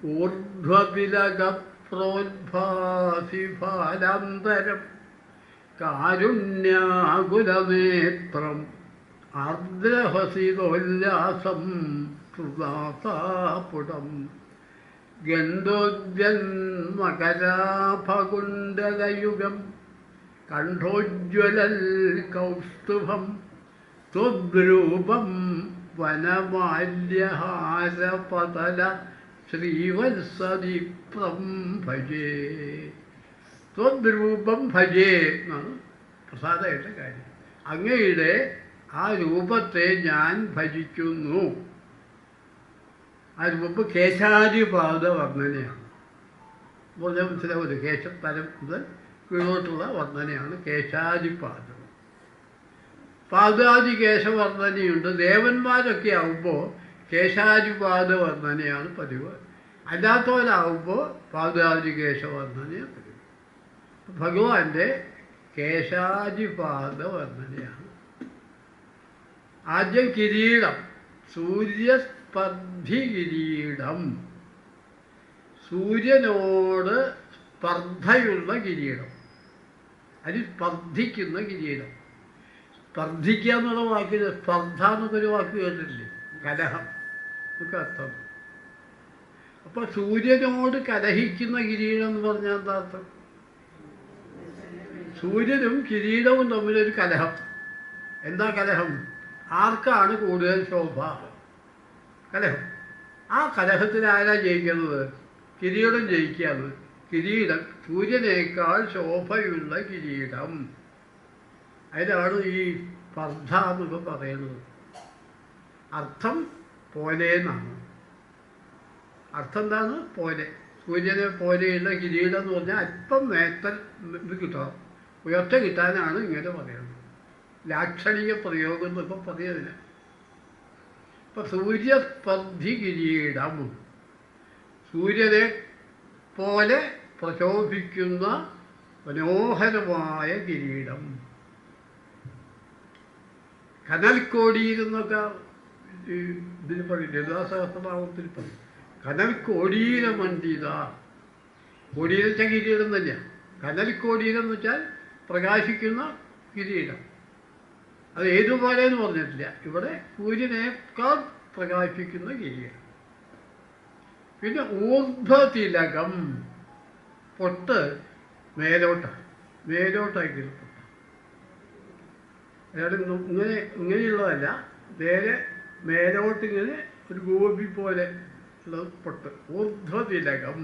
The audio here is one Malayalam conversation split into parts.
ഊർധ്വപിലകപ്രോദ്ഭാസിഫാലാന്തരം കാരുണ്യാകുലനേത്രം ആർദ്രഹസിതോല്ലാസം സുദാസാപുടം ഗന്ധോദ്യന്മകരാഭകുണ്ടലയുഗം കണ്ഠോജ്വലൽ കൗസ്തുഭം ത്വദ്രൂപം വനമാല്യഹാരപതല ശ്രീവത്സദീപ്തം ഭജേ. ത്വദ്രൂപം ഭജേ എന്നാണ് പ്രസാദമായിട്ട് കാര്യം. അങ്ങയുടെ ആ രൂപത്തെ ഞാൻ ഭജിക്കുന്നു. ആ രൂപം കേശാദിപാദ വർണ്ണനയാണ്. പറഞ്ഞാൽ മനസ്സിലാവില്ല, കേശത്തലം മുതൽ കീഴോട്ടുള്ള വർണ്ണനയാണ് കേശാദിപാദം. പാദാദി കേശവർണ്ണനയുണ്ട്. ദേവന്മാരൊക്കെ ആവുമ്പോൾ കേശാദിപാദ വർണ്ണനയാണ് പതിവ്. അല്ലാത്തവരാകുമ്പോൾ പാദാദി കേശവർണ്ണനയാണ് പതിവ്. ഭഗവാന്റെ കേശാദിപാദ വർണ്ണനയാണ്. ആദ്യം കിരീടം, സൂര്യസ്പർദ്ധി കിരീടം, സൂര്യനോട് സ്പർദ്ധയുള്ള കിരീടം, അതിൽ സ്പർദ്ധിക്കുന്ന കിരീടം. സ്പർദ്ധിക്കുക എന്നുള്ള വാക്കിന് സ്പർദ്ധ എന്നൊരു വാക്ക് കേട്ടിട്ടില്ലേ? കലഹം ഒക്കെ അർത്ഥം. അപ്പോൾ സൂര്യനോട് കലഹിക്കുന്ന കിരീടം എന്ന് പറഞ്ഞാൽ എന്താ അർത്ഥം? സൂര്യനും കിരീടവും തമ്മിലൊരു കലഹം. എന്താ കലഹം? ആർക്കാണ് കൂടുതൽ ശോഭ? കലഹം. ആ കലഹത്തിൽ ആരാ ജയിക്കുന്നത്? കിരീടം ജയിക്കുകയാണ്. കിരീടം സൂര്യനേക്കാൾ ശോഭയുള്ള കിരീടം. അതിനാണ് ഈ സ്പർദ്ധ എന്നൊക്കെ പറയുന്നത്. അർത്ഥം പോലെ എന്നാണ്. അർത്ഥം എന്താണ്? പോലെ. സൂര്യനെ പോലെയുള്ള കിരീടം എന്ന് പറഞ്ഞാൽ അല്പം നേത്തൽ ഇത് കിട്ടണം, ഉയർച്ച കിട്ടാനാണ് ഇങ്ങനെ പറയുന്നത്. ലാക്ഷണിക പ്രയോഗം എന്നൊക്കെ പറയുന്നതിന്. ഇപ്പം സൂര്യസ്പർദ്ധി കിരീടം, സൂര്യനെ പോലെ പ്രശോഭിക്കുന്ന മനോഹരമായ കിരീടം. കനൽക്കോടിയിലെന്നൊക്കെ ഇതിന് പറയും, ലളിതാസഹസ്രനാമത്തിൽ പറയും. കനൽക്കോടീരമണ്ഡിത. കോടീരം വെച്ചാൽ കിരീടം തന്നെയാണ്. കനൽക്കോടീരം എന്ന് വെച്ചാൽ പ്രകാശിക്കുന്ന കിരീടം. അത് ഏതുപോലെ എന്ന് പറഞ്ഞിട്ടില്ല. ഇവിടെ സൂര്യനേക്കാൾ പ്രകാശിക്കുന്ന കിരീടം. പിന്നെ ഊർധ്വതിലകം, പൊട്ട് മേലോട്ടായിരിക്കും പൊട്ട്. അയാൾ ഇങ്ങനെയുള്ളതല്ല, നേരെ മേലോട്ടിങ്ങനെ ഒരു ഗോപി പോലെ ഉള്ള പൊട്ട്, ഊർധ്വതിലകം.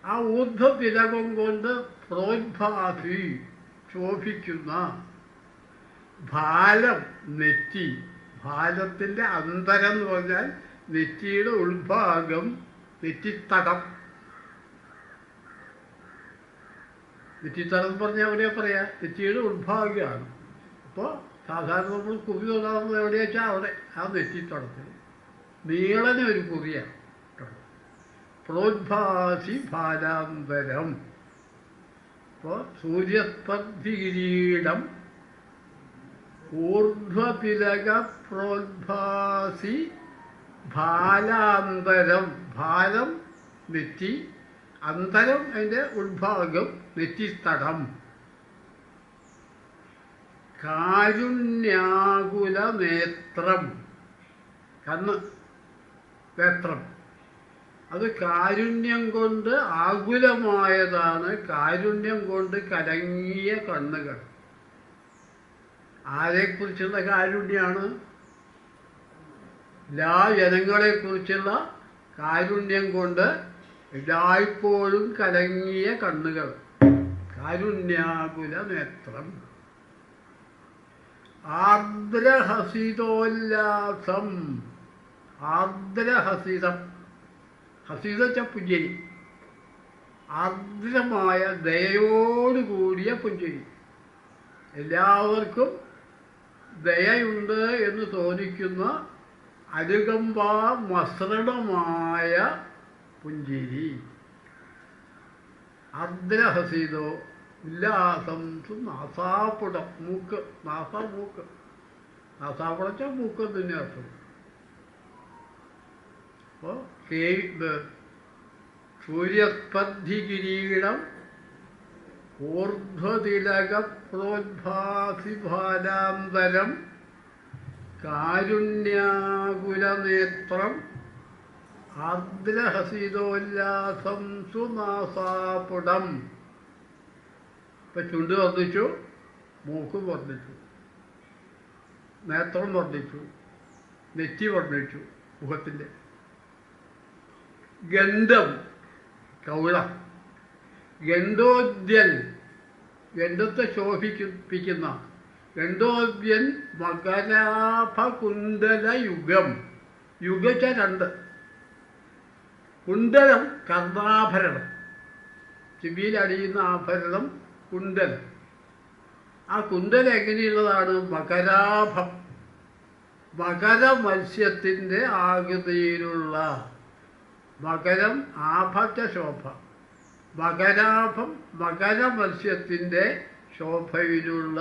ആ ഊർധ്വതിലകം കൊണ്ട് പ്രോദ്ഭാസി, ശോഭിക്കുന്ന ഭാലം, നെറ്റി. ഭാലത്തിൻ്റെ അന്തരം എന്ന് പറഞ്ഞാൽ നെറ്റിയുടെ ഉൾഭാഗം, നെറ്റിത്തടം. നെറ്റിത്തടം എന്ന് പറഞ്ഞാൽ എവിടെയാ പറയാ? നെറ്റിയുടെ ഉൾഭാഗമാണ്. അപ്പോൾ സാധാരണ നമ്മൾ കുറി തൊടാറുന്നത് എവിടെയാ വെച്ചാൽ അവിടെ ആ നെറ്റിത്തടത്തിൽ നീളനെ ഒരു കുറിയാണ്. പ്രോദ്ഭാസി ഭാലാന്തരം. അപ്പോൾ സൂര്യസ്പർദ്ധി കിരീടം, ഊർധ്വപിലക പ്രോദ്ഭാസി ഭാലാന്തരം. ഭാലം നെറ്റി, അന്തരം അതിൻ്റെ ഉൾഭാഗം നെറ്റിത്തടം. കാരുണ്യാകുല നേത്രം, കണ്ണ്, നേത്രം. അത് കാരുണ്യം കൊണ്ട് ആകുലമായതാണ്. കാരുണ്യം കൊണ്ട് കലങ്ങിയ കണ്ണുകൾ. ആരെക്കുറിച്ചുള്ള കാരുണ്യമാണ്? എല്ലാ ജനങ്ങളെക്കുറിച്ചുള്ള കാരുണ്യം കൊണ്ട് എല്ലായ്പ്പോഴും കലങ്ങിയ കണ്ണുകൾ. കാരുണ്യാകുല നേത്രം. ആർദ്രഹസിതോല്ലാസം, ആർദ്രഹസിതം. ഹസിത വെച്ച പുഞ്ചിരി, ആർദ്രമായ ദയോടുകൂടിയ പുഞ്ചിരി. എല്ലാവർക്കും ദയയുണ്ട് എന്ന് തോന്നിക്കുന്ന അനുകമ്പ മസൃണമായ പുഞ്ചിരി. ആർദ്രഹസിതോ ഉല്ലാസം നാസാപുടം, മൂക്ക്, നാസാപുടച്ച മൂക്ക് തന്നെ അർത്ഥം. അപ്പോൾ സൂര്യസ്പർദ്ധി കിരീടം ഊർധ്വതിലകപ്രോദ്ഭാസിഭാലാന്തരം കാരുണ്യാകുലനേത്രം ആർദ്രഹസിതോല്ലാസം സുനാസാപുടം. ഇപ്പം ചുണ്ട് വർദ്ധിച്ചു, മൂക്ക് വർദ്ധിച്ചു, നേത്രം വർദ്ധിച്ചു, നെറ്റി വർദ്ധിച്ചു, മുഖത്തിൻ്റെ ഗന്ധം കൗളം, ഗന്ധോദ്യൽ ഗന്ധത്തെ ശോഭിപ്പിക്കുന്ന ഗന്ധോദ്യൻ മകരാഭകുണ്ടലയുഗം. യുഗച്ച രണ്ട്. കുണ്ടലം കർണാഭരണം, ചെവിയിലടിയുന്ന ആഭരണം കുണ്ടലം. ആ കുണ്ടലം എങ്ങനെയുള്ളതാണ്? മകരാഭം, മകര മത്സ്യത്തിൻ്റെ ആകൃതിയിലുള്ള. മകരം ആഭച്ച ശോഭ, മകരാഭം മകര മത്സ്യത്തിൻ്റെ ശോഭയിലുള്ള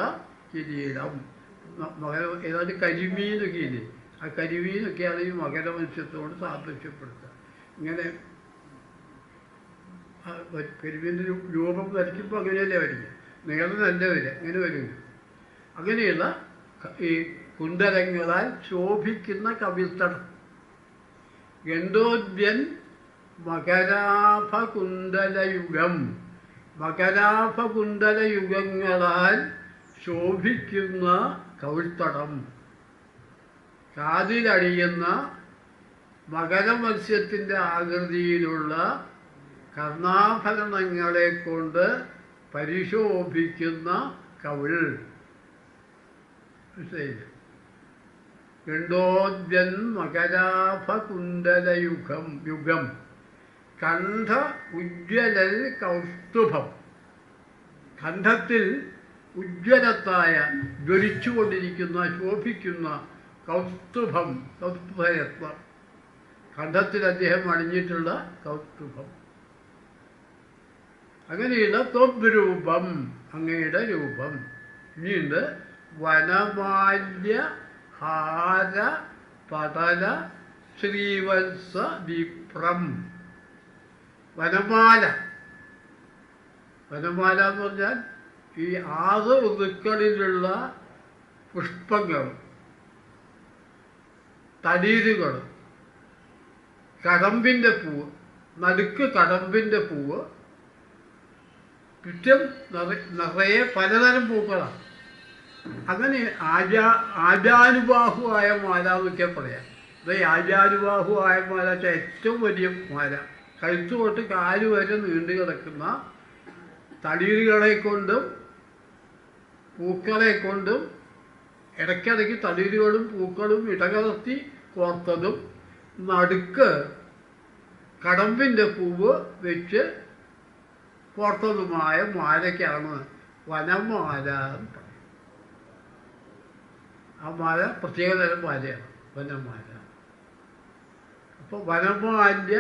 കിരീടം. മകരം ഏതാണ്ട് കരിമീനൊക്കെ ഇല്ലേ, ആ കരിമീനൊക്കെയാണ് ഈ മകര മത്സ്യത്തോട് സാദൃശ്യപ്പെടുത്തുക. ഇങ്ങനെ കരിമീൻ്റെ രൂപം വരയ്ക്കുമ്പോൾ അങ്ങനെയല്ലേ വരിക, നീളനല്ല വരിക, ഇങ്ങനെ വരിക. അങ്ങനെയുള്ള ഈ കുണ്ടലങ്ങളാൽ ശോഭിക്കുന്ന കവിത്തടം. ഗന്ധോദ്യൻ മകരാഭകുണ്ടലയുഗം, മകരാഭകുണ്ടലയുഗങ്ങളാൽ ശോഭിക്കുന്ന കവിൾത്തടം. കാതിലടിയുന്ന മകരമത്സ്യത്തിൻ്റെ ആകൃതിയിലുള്ള കർണാഭരണങ്ങളെ കൊണ്ട് പരിശോഭിക്കുന്ന കവിൾ. ഗന്ധോദ്യൻ മകരാഭകുണ്ടലയുഗം. കണ്ഠ ഉജ്ജ്വലൽ കൗസ്തുഭം. കണ്ഠത്തിൽ ഉജ്ജ്വലത്തായ ജ്വലിച്ചുകൊണ്ടിരിക്കുന്ന ശോഭിക്കുന്ന കൗസ്തുഭം, കൗസ്തുഭരത്നം. കണ്ഠത്തിൽ അദ്ദേഹം അണിഞ്ഞിട്ടുള്ള കൗസ്തുഭം. അങ്ങനെയുള്ള ത്വരൂപം, അങ്ങയുടെ രൂപം. ഇനിയുണ്ട് വനമാല്യ ഹാര പടല ശ്രീവത്സ വിപ്രം. വനമാല, വനമാല എന്ന് പറഞ്ഞാൽ ഈ 6 ഋതുക്കളിലുള്ള പുഷ്പങ്ങൾ, തടീരുകൾ, കടമ്പിൻ്റെ പൂവ്, നടുക്ക് കടമ്പിൻ്റെ പൂവ്, ചുറ്റും നിറയെ പലതരം പൂക്കളാണ്. അങ്ങനെ ആജാനുബാഹുവായ മാല എന്നൊക്കെ പറയാം. അത് ആജാനുബാഹുവായ മാല വെച്ചാൽ ഏറ്റവും വലിയ മാല, കഴുത്ത് തൊട്ട് കാല് വരെ നീണ്ടു കിടക്കുന്ന തളിരുകളെ കൊണ്ടും പൂക്കളെ കൊണ്ടും ഇടയ്ക്കിടയ്ക്ക് തളിരുകളും പൂക്കളും ഇടകലർത്തി കോർത്തതും നടുക്ക് കടമ്പിൻ്റെ പൂവ് വെച്ച് കോർത്തതുമായ മാലയ്ക്കാണ് വനമാല. ആ മാല പ്രത്യേകതരം മാലയാണ് വനമാല. അപ്പോൾ വനമാല്യ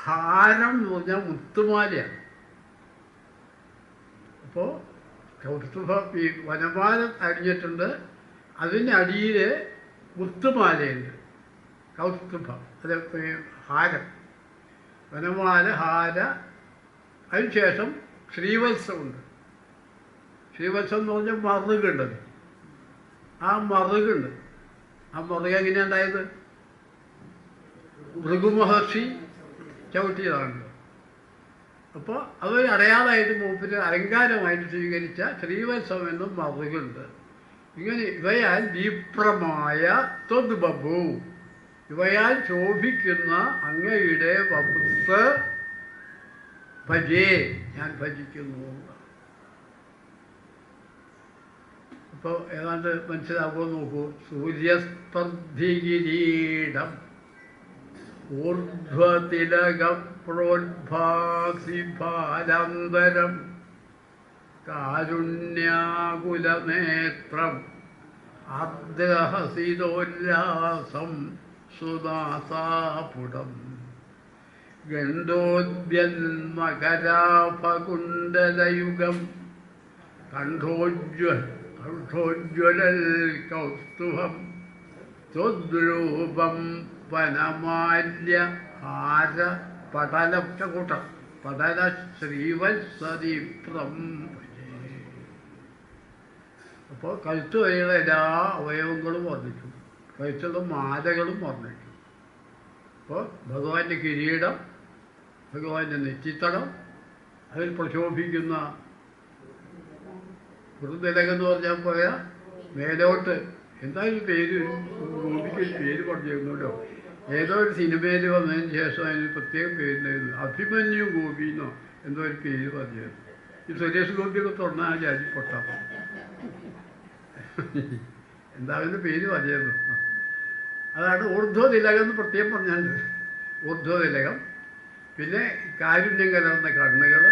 ഹാരം എന്ന് പറഞ്ഞാൽ മുത്തുമാലയാണ്. അപ്പോൾ കൗസ്തുഭ ഈ വനമാല അടിഞ്ഞിട്ടുണ്ട്, അതിനടിയിൽ മുത്തുമാലയുണ്ട്, കൗസ്തുഭം. അത് ഹാരം, വനമാല, ഹാര. അതിനുശേഷം ശ്രീവത്സമുണ്ട്. ശ്രീവത്സം എന്ന് പറഞ്ഞാൽ മറുകുണ്ടത്. ആ മറുകുണ്ട്. ആ മറുക എങ്ങനെയാണ് ഉണ്ടായത്? ഭൃഗുമഹർഷി ചവിട്ടിയതാണല്ലോ. അപ്പോൾ അതൊരു അടയാളമായിട്ട് മൂപ്പിന് അലങ്കാരമായിട്ട് സ്വീകരിച്ച ശ്രീവത്സം എന്നും മറുകുണ്ട്. ഇങ്ങനെ ഇവയാൽ ദീപ്രമായ ത്വദ്ബഭു, ഇവയാൽ ശോഭിക്കുന്ന അങ്ങയുടെ വപുസ് ഭജേ, ഞാൻ ഭജിക്കുന്നു. അപ്പോൾ ഏതാണ്ട് മനസ്സിലാകുമോ നോക്കൂ. സൂര്യസ്പർദ്ധികിരീടം ഊർധ്വതിലകപ്രോദ്ഭാസിഭാലാന്തരം കാരുണ്യാകുലനേത്രം ആർദ്രഹസിതോല്ലാസം സുനാസാപുടം. ഗന്ധോദ്യൻ മകരാഭകുണ്ടലയുഗം കണ്ഠോജ്വലൽ കൗസ്തുഭം ത്വദ്രൂപം വനമാല്യ ഹാര പടലക്കൂട്ടം പടല ശ്രീവത്സദീപ്രം. അപ്പോൾ കഴുത്ത് വരെയുള്ള എല്ലാ അവയവങ്ങളും വർണ്ണിച്ചു, കഴുത്തുള്ള മാലകളും വർണ്ണിച്ചു. അപ്പോൾ ഭഗവാന്റെ കിരീടം, ഭഗവാന്റെ നെറ്റിത്തടം, അതിൽ പ്രശോഭിക്കുന്ന മൃദുലകെന്ന് പറഞ്ഞാൽ പോയാൽ മേലോട്ട് എന്തായാലും പേര് ഗോപിക്ക് പേര് പറഞ്ഞിരുന്നല്ലോ. ഏതോ ഒരു സിനിമയിൽ വന്നതിന് ശേഷം അതിന് പ്രത്യേകം പേരുണ്ടായിരുന്നു, അഭിമന്യു ഗോപി എന്നോ എന്തോ ഒരു പേര് പറഞ്ഞിരുന്നു. ഈ സുരേഷ് ഗോപിയൊക്കെ തുറന്നാൽ ആ ജാതി പൊട്ടാം. എന്താ അതിൻ്റെ പേര് പറഞ്ഞിരുന്നു. അതാണ് ഊർധ്വതിലകം എന്ന് പ്രത്യേകം പറഞ്ഞാണ്ട്. ഊർധ്വതിലകം, പിന്നെ കാരുണ്യം കലർന്ന കണ്ണുകൾ,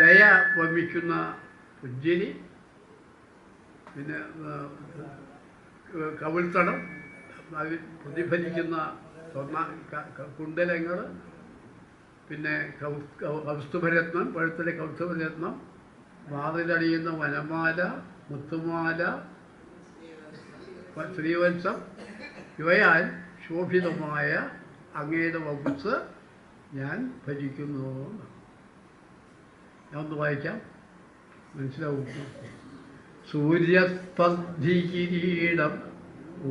ദയ വമിക്കുന്ന പുഞ്ചിരി, പിന്നെ കവിൾത്തടം, അതിൽ പ്രതിഫലിക്കുന്ന സ്വർണ്ണ കുണ്ടലങ്ങൾ, പിന്നെ കൗസ്തുഭരത്നം, പഴുത്തിലെ കൗസ്തുഭരത്നം, വാതിലണിയുന്ന വനമാല, മുത്തുമാല, ശ്രീവത്സം, ഇവയാൽ ശോഭിതമായ അങ്ങയുടെ വകുസ് ഞാൻ ഭജിക്കുന്നു. ഞാൻ ഒന്ന് വായിക്കാം, മനസ്സിലാവും. സൂര്യസ്പർദ്ധികിരീടം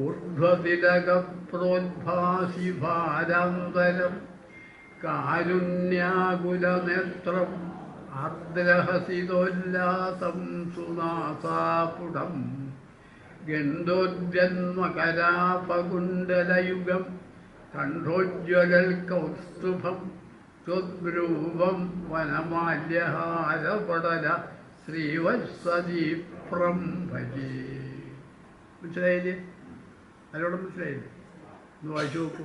ഊർധ്വതിലകപ്രോദ്ഭാസി ഭാരാന്തരം കാരുണ്യാകുലനേത്രം ആർദ്രഹസിതോല്ലാസം സുനാസാപുടം ഗണ്ഡോദ്യന്മകരാപകുണ്ടലയുഗം കണ്ഠോജ്വലൽ കൗസ്തുഭം ത്വദ്രൂപം വനമാല്യഹാരപടല ശ്രീവത്സദീപ്രം ഭജേ. മനസ്സിലായില്ലേ? അതിലൂടെ മനസ്സിലായില്ലേ? ഒന്ന് വായിച്ചു നോക്കൂ.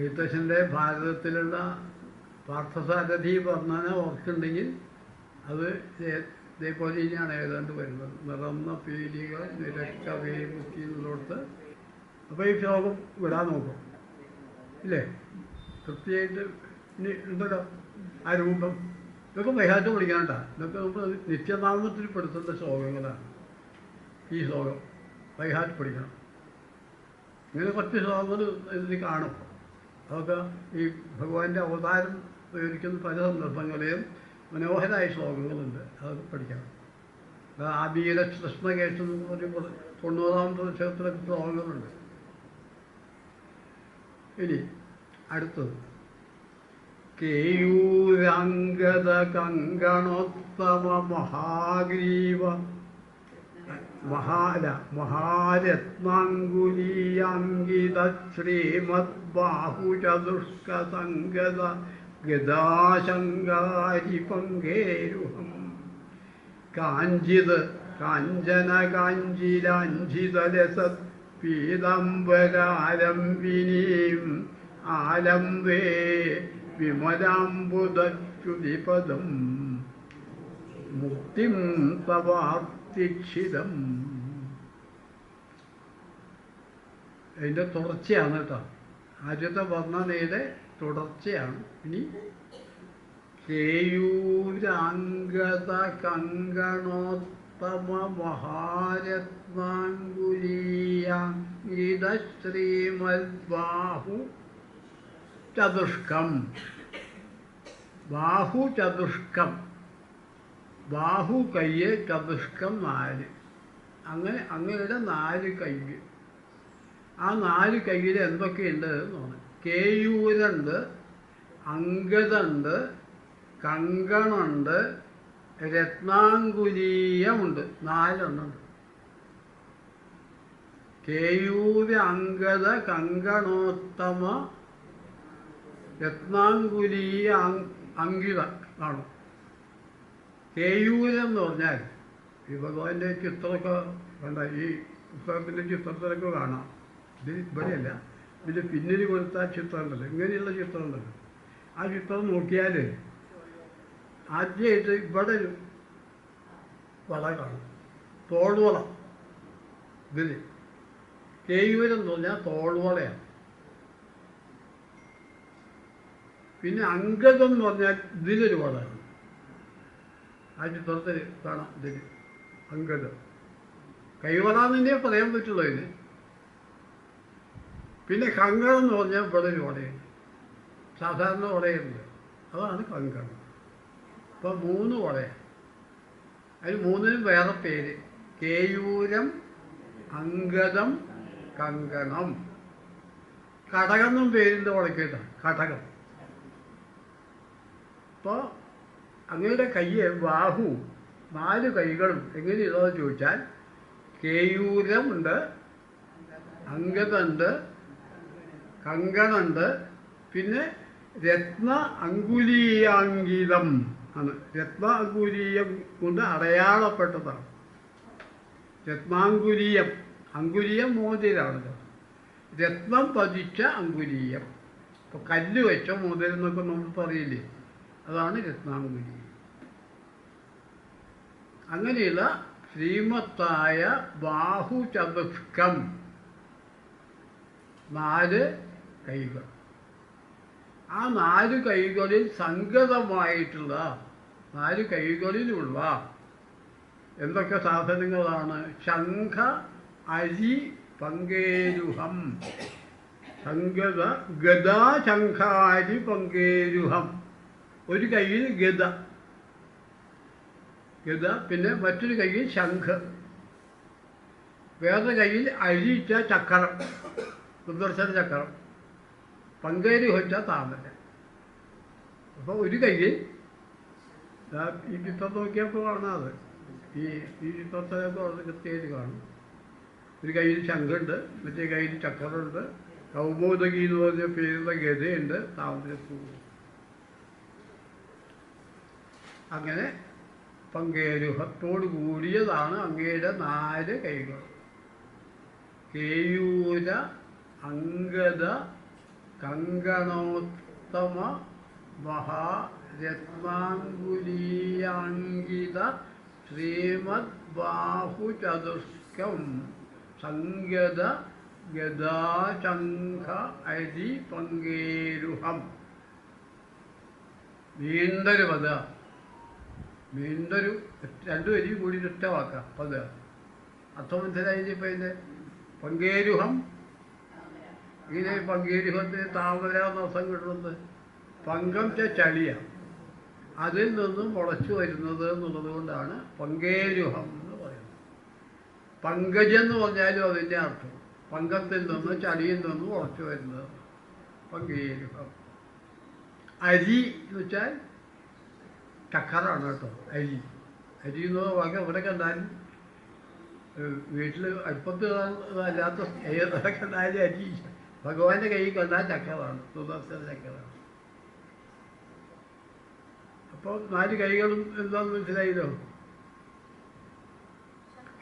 എഴുത്തച്ഛൻ്റെ ഭാരതത്തിലുള്ള പാർത്ഥസാരഥി വർണ്ണന ഓർക്കുന്നുണ്ടെങ്കിൽ അത് ഇതേപോലെ ഇനിയാണ് ഏതാണ്ട് വരുന്നത്. നിറന്ന പീലികൾ നിരക്കവേ മുക്കി എന്നുള്ളടത്ത്. അപ്പോൾ ഈ ശ്ലോകം വിടാൻ നോക്കും ഇല്ലേ? കൃത്യമായിട്ട് ഇനി ഉണ്ടല്ലോ ആ രൂപം. ഇതൊക്കെ വൈകാട്ട് പഠിക്കാനുണ്ട. ഇതൊക്കെ നമ്മൾ നിത്യനാമത്തിൽ പെടുത്തേണ്ട ശ്ലോകങ്ങളാണ്. ഈ ശ്ലോകം വൈകാട്ട് പഠിക്കണം. ഇങ്ങനെ കുറച്ച് ശ്ലോകങ്ങൾ ഇതിൽ കാണും. അതൊക്കെ ഈ ഭഗവാന്റെ അവതാരം വിവരിക്കുന്ന പല സന്ദർഭങ്ങളെയും മനോഹരമായ ശ്ലോകങ്ങളുണ്ട്, അതൊക്കെ പഠിക്കണം. ആബീല കൃഷ്ണകേശം എന്ന് പറയുമ്പോൾ 90ാമത്തെ വർഷത്തിലൊക്കെ ശ്ലോകങ്ങളുണ്ട്. ഇനി അടുത്തത് കേയൂരാംഗത കങ്കണോത്തമ മഹാഗ്രീവ മഹാരത്നാങ്കുലീയാങ്കിത ശ്രീമദ്ബാഹുചതുഷ്കസംഗത ഗദാശങ്കാരി പങ്കേരുഹം കാഞ്ചിത് കാഞ്ചന കാഞ്ചിലാഞ്ചിതലസത് പീതംബരാലംബിനീം ആലംബേ വിമലാംബുദച്യുതിപദം മുക്തിം തവാർത്തിക്ഷിതം. അതിൻ്റെ തുടർച്ചയാണ് കേട്ടോ. ആദ്യത്തെ വർണ്ണനയുടെ തുടർച്ചയാണ്. ഇനി കേയൂരാംഗത കങ്കണോത്തമ മഹാരത്നാങ്കുലീയാങ്കിത ശ്രീമദ്ബാഹു ചതുഷ്കം. ബാഹു ചതുഷ്കം, ബാഹു കയ്യ്, ചതുഷ്കം 4. അങ്ങനെ അങ്ങയുടെ 4 കയ്യ്. ആ 4 കയ്യിൽ എന്തൊക്കെയുണ്ട് എന്നാണ്. കേയൂരുണ്ട്, അങ്കതുണ്ട്, കങ്കണുണ്ട്, രത്നാങ്കുലീയമുണ്ട്. 4 എണ്ണമുണ്ട്. കേയൂര അങ്കത കങ്കണോത്തമ രത്നാങ്കുലീയ അങ്കിത ആണ്. കേയൂരം എന്ന് പറഞ്ഞാൽ ഈ ഭഗവാന്റെ ചിത്രമൊക്കെ വേണ്ട, ഈ പുസ്തകത്തിൻ്റെ ചിത്രത്തിലൊക്കെ കാണാം. ഇത് ഇവിടെയല്ല, ഇതിൻ്റെ പിന്നിൽ കൊടുത്ത ചിത്രം ഉണ്ടല്ലോ, ഇങ്ങനെയുള്ള ചിത്രം ഉണ്ടല്ലോ. ആ ചിത്രം നോക്കിയാൽ ആദ്യമായിട്ട് ഇവിടെ ഒരു വള കാണും, തോൾവള. ഇതിൽ കേയൂരം എന്ന് പറഞ്ഞാൽ തോൾവളയാണ്. പിന്നെ അങ്കദം എന്ന് പറഞ്ഞാൽ ഇതിലൊരു വളമാണ്. ആ ചിത്രത്തിൽ കാണാം. ഇതിൽ അങ്കദം കൈവളാന്ന് തന്നെ പറയാൻ പറ്റുള്ളൂ ഇതിന്. പിന്നെ കങ്കണം എന്ന് പറഞ്ഞാൽ ഇവിടെ ഒരു വളയുണ്ട്, സാധാരണ വളയുണ്ട്, അതാണ് കങ്കണം. ഇപ്പം 3 വളയാണ്. അതിന് 3നും വേറെ പേര്: കേയൂരം, അങ്കദം, കങ്കണം. കടകെന്നും പേരിൻ്റെ വളയ്ക്കേട്ട കടകം. അപ്പോൾ അങ്ങയുടെ കയ്യെ ബാഹു 4 കൈകളും എങ്ങനെയുള്ളതെന്ന് ചോദിച്ചാൽ കേയൂരമുണ്ട്, അങ്കദമുണ്ട്, കങ്കണുണ്ട്, പിന്നെ രത്ന അങ്കുലീയാങ്കിതം ആണ്. രത്ന അങ്കുലീയം കൊണ്ട് അടയാളപ്പെട്ടതാണ് രത്നാങ്കുലീയം. അങ്കുലീയം മോതിരാണല്ലോ, രത്നം പതിച്ച അങ്കുലീയം. ഇപ്പോൾ കല്ല് വെച്ച മോതിരം എന്നൊക്കെ നമ്മൾ പറയില്ലേ, അതാണ് രത്നാങ്കുലീയം. അങ്ങനെയുള്ള ശ്രീമത്തായ ബാഹുചതുഷ്കം 4 കൈകൾ. ആ 4 കൈകളിൽ സംഗതമായിട്ടുള്ള 4 കൈകളിലുള്ള എന്തൊക്കെ സാധനങ്ങളാണ്? ശംഖ, അരി, പങ്കേരുഹം. സംഗത ഗദാ, ശംഖാരി, പങ്കേരുഹം. ഒരു കയ്യിൽ ഗദ, പിന്നെ മറ്റൊരു കയ്യിൽ ശംഖ്, വേറൊരു കയ്യിൽ അരിച്ച ചക്രം, സുദർശന ചക്രം, പങ്കേരു വെച്ച താമര. അപ്പോൾ ഒരു കയ്യിൽ ഈ ചിത്രം നോക്കിയപ്പോൾ കാണാതെ ഈ ചിത്രത്തിലൊക്കെ വളരെ കൃത്യമായിട്ട് കാണും. ഒരു കയ്യിൽ ശംഖുണ്ട്, മറ്റേ കയ്യിൽ ചക്രമുണ്ട്, കൗമോദകി എന്ന് പറഞ്ഞ പേരുള്ള ഗതയുണ്ട്, താമരപ്പൂ. അങ്ങനെ പങ്കേരുഹത്തോട് കൂടിയതാണ് അങ്ങയുടെ 4 കൈകൾ. കേയൂര, അങ്കദ, കങ്കണോത്തമ, മഹാരത്നാങ്കുലീയാങ്കിത ശ്രീമദ് ബാഹുചതുഷ്കം സംഗത ഗദാശംഖ അരി പങ്കേരുഹം. നീണ്ടൊരു പദ, നീണ്ടൊരു 2 വരി കൂടി ഒറ്റ വാക്കാം പദ. അർത്ഥം മനസ്സിലായില്ലേ? ഇപ്പം ഇതിൻ്റെ പങ്കേരുഹം, ഇങ്ങനെ പങ്കേരുഹത്തിന് താമര നസം കിട്ടുന്നത് പങ്കം ചളിയാണ്, അതിൽ നിന്നും മുളച്ചു വരുന്നത് എന്നുള്ളത് കൊണ്ടാണ് പങ്കേരുഹം എന്ന് പറയുന്നത്. പങ്കജെന്ന് പറഞ്ഞാലും അതിൻ്റെ അർത്ഥം പങ്കത്തിൽ നിന്ന്, ചളിയിൽ നിന്ന് മുളച്ചു വരുന്നത് പങ്കേരുഹം. അരി എന്ന് വെച്ചാൽ ചക്കറാണ് കേട്ടോ. അരി എന്ന് വാക്ക് എവിടെ കണ്ടാലും, വീട്ടിൽ അടുപ്പത്ത് അല്ലാത്ത ഏതൊക്കെ കണ്ടാലും അരി ഭഗവാന്റെ കൈ കണ്ടാൽ ചക്കറാണ്, സുദർശന ചക്കറാണ്. അപ്പോൾ 4 കൈകളും എന്താണെന്ന് മനസ്സിലായല്ലോ?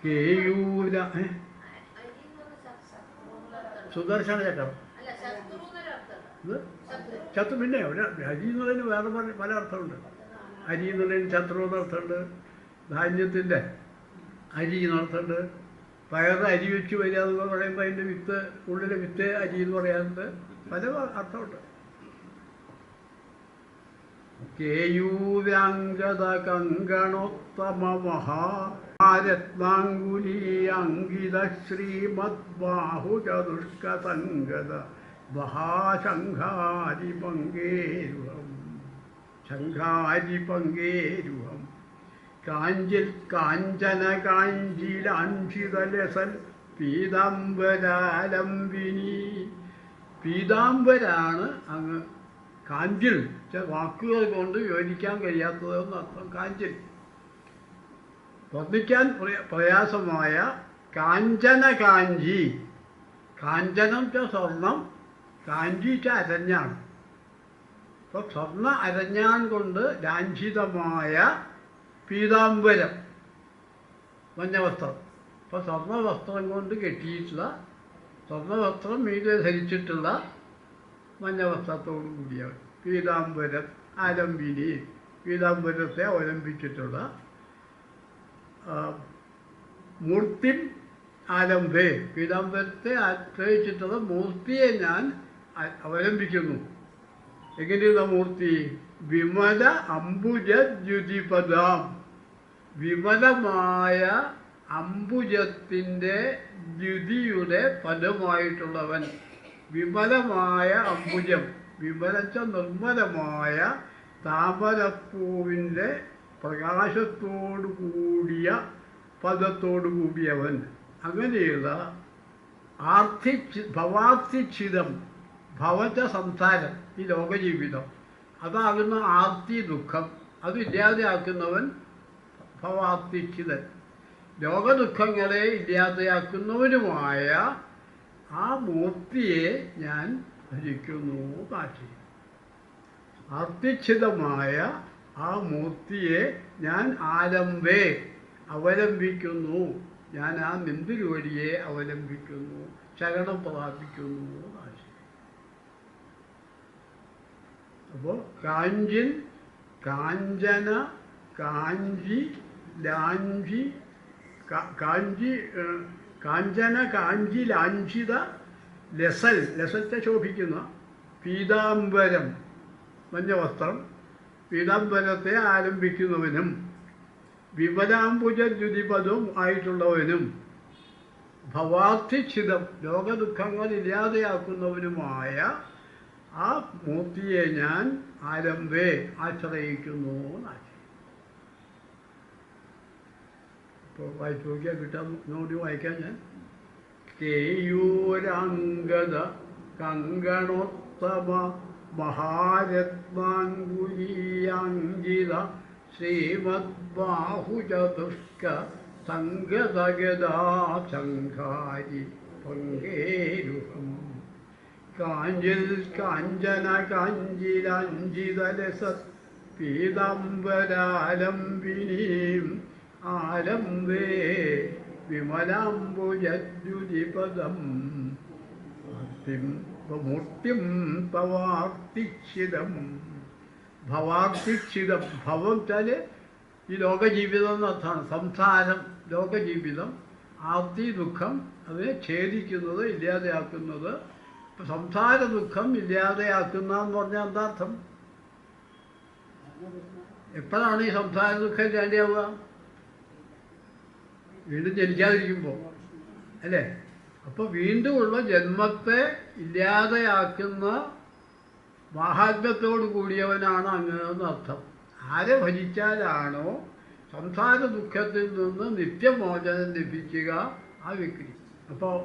കേയൂര, സുദർശന ചക്രം, ശത്രു. പിന്നെ അരി എന്നുള്ളതിന് വേറെ പല അർത്ഥമുണ്ട്. അരി എന്നുള്ളതിന് ശത്രു എന്നർത്ഥമുണ്ട്, ധാന്യത്തിൻ്റെ അരി എന്നർത്ഥമുണ്ട്, പയറ് അരി വെച്ച് വരിക എന്ന് പറയുമ്പോൾ അതിൻ്റെ വിത്ത്, ഉള്ളിലെ വിത്ത് അരി എന്ന് പറയാറുണ്ട്, പല അർത്ഥമുണ്ട്. കേയൂരാംഗത കങ്കണോത്തമ മഹാരത്നാങ്കുലീയങ്കിത ശ്രീമദ് ബാഹുചതുഷ്ക സംഗത മഹാശംഖാരി പങ്കേരുഹം. ശംഖാരി പങ്കേരുഹം. കാഞ്ചിൽ കാഞ്ചന കാഞ്ചിലാഞ്ചിതലസൽ പീതാംബരാലംബിനി. പീതാംബരാണ് അങ്ങ് കാഞ്ചിൽ, വാക്കുകൾ കൊണ്ട് വിവരിക്കാൻ കഴിയാത്തതെന്നർത്ഥം. കാഞ്ചിൽ വർണ്ണിക്കാൻ പ്രയാസമായ കാഞ്ചന കാഞ്ചി. കാഞ്ചനം സ്വർണം, കാഞ്ചി അരഞ്ഞാണ്. അപ്പോൾ സ്വർണ്ണ അരഞ്ഞാൻ കൊണ്ട് ലാഞ്ചിതമായ പീതാംബരം, മഞ്ഞവസ്ത്രം. അപ്പോൾ സ്വർണ്ണവസ്ത്രം കൊണ്ട് കെട്ടിയിട്ടുള്ള, സ്വർണ്ണവസ്ത്രം മീതെ ധരിച്ചിട്ടുള്ള മഞ്ഞവസ്ത്രത്തോടു കൂടിയവൻ പീതാംബരം ആലംബിനി. പീതാംബരത്തെ അവലംബിച്ചിട്ടുള്ള മൂർത്തി ആലംബേ, പീതാംബരത്തെ ആശ്രയിച്ചിട്ടുള്ള മൂർത്തിയെ ഞാൻ അവലംബിക്കുന്നു. എങ്ങനെയുള്ള മൂർത്തി? വിമല അംബുജദ്യുതിപദാം, വിമലമായ അംബുജത്തിൻ്റെ ദ്യുതിയുടെ പദമായിട്ടുള്ളവൻ. വിമലമായ അംബുജം, വിമലച്ച നിർമ്മലമായ താമരപ്പൂവിൻ്റെ പ്രകാശത്തോടു കൂടിയ പദത്തോടു കൂടിയവൻ. അങ്ങനെയുള്ള ഭവാർത്ഥിച്ഛിതം, ഭവച്ച സംസാരം, ഈ ലോകജീവിതം അതാകുന്ന ആർത്തി ദുഃഖം, അത് ഇല്ലാതെയാക്കുന്നവൻ ഭവാർത്ഥിച്ഛിതൻ. ലോകദുഃഖങ്ങളെ ഇല്ലാതെയാക്കുന്നവനുമായ ആ മൂർത്തിയെ ഞാൻ ഭജിക്കുന്നു. കാട്ടി ആർത്തിച്ഛിതമായ ആ മൂർത്തിയെ ഞാൻ ആലംബേ അവലംബിക്കുന്നു. ഞാൻ ആ നിന്ദുരുവടിയെ അവലംബിക്കുന്നു, ശരണം പ്രാപിക്കുന്നു. അപ്പോൾ കാഞ്ചിൻ, കാഞ്ചന, കാഞ്ചി, ലാഞ്ചി, കാഞ്ചി, കാഞ്ചന, കാഞ്ചി, ലാഞ്ചിത, ലസൽ, ലസത്തെ ശോഭിക്കുന്ന പീതാംബരം, മഞ്ഞവസ്ത്രം, പീതാംബരത്തെ ആലംബിക്കുന്നവനും വിമലാംബുജദ്യുതിപദം ആയിട്ടുള്ളവനും ഭവാർത്ഥിച്ഛിതം, ലോകദുഃഖങ്ങൾ ഇല്ലാതെയാക്കുന്നവനുമായ ആ മൂർത്തിയെ ഞാൻ ആലംബേ ആശ്രയിക്കുന്നു. ഇപ്പോൾ വായിച്ചു നോക്കിയാൽ കിട്ടാൻ നോടി വായിക്കാൻ ഞാൻ. കേയൂരാംഗത കങ്കണോത്തമ മഹാരത്നാംഗുലീയാംഗിത ശ്രീമദ്ബാഹുചതുഷ്ക സംഗതഗദാശങ്കാരി പങ്കേരുഹം കാഞ്ചിൽ കാഞ്ചന കാഞ്ചിലഞ്ചിതലസത് പീതാംബരാലംബിനീം ആലംബേ വിമലാംബുജദ്യുതിപദം മൂർത്തിം ഭവാർത്ഥിച്ഛിതം. ഭവാർത്ഥിച്ഛിതം, ഭവം വെച്ചാൽ ഈ ലോകജീവിതം എന്നർത്ഥമാണ്. സംസാരം, ലോകജീവിതം, ആർത്തി ദുഃഖം അതിനെ ഛേദിക്കുന്നത്, ഇല്ലാതെയാക്കുന്നത്. സംസാര ദുഃഖം ഇല്ലാതെയാക്കുന്ന എന്ന് പറഞ്ഞാൽ എന്താർത്ഥം? എപ്പോഴാണ് ഈ സംസാര ദുഃഖം ഇല്ലാതെയാവുക? വീണ്ടും ജനിക്കാതിരിക്കുമ്പോൾ അല്ലേ? അപ്പോൾ വീണ്ടുമുള്ള ജന്മത്തെ ഇല്ലാതെയാക്കുന്ന മാഹാത്മ്യത്തോടു കൂടിയവനാണ് അങ്ങനെയെന്ന് അർത്ഥം. ആരെ ഭജിച്ചാലാണോ സംസാര ദുഃഖത്തിൽ നിന്ന് നിത്യമോചനം ലഭിക്കുക ആ വ്യക്തി. അപ്പോൾ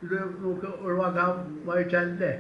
ഇത് നമുക്ക് ഒഴിവാക്കാൻ വായിച്ചാലല്ലേ?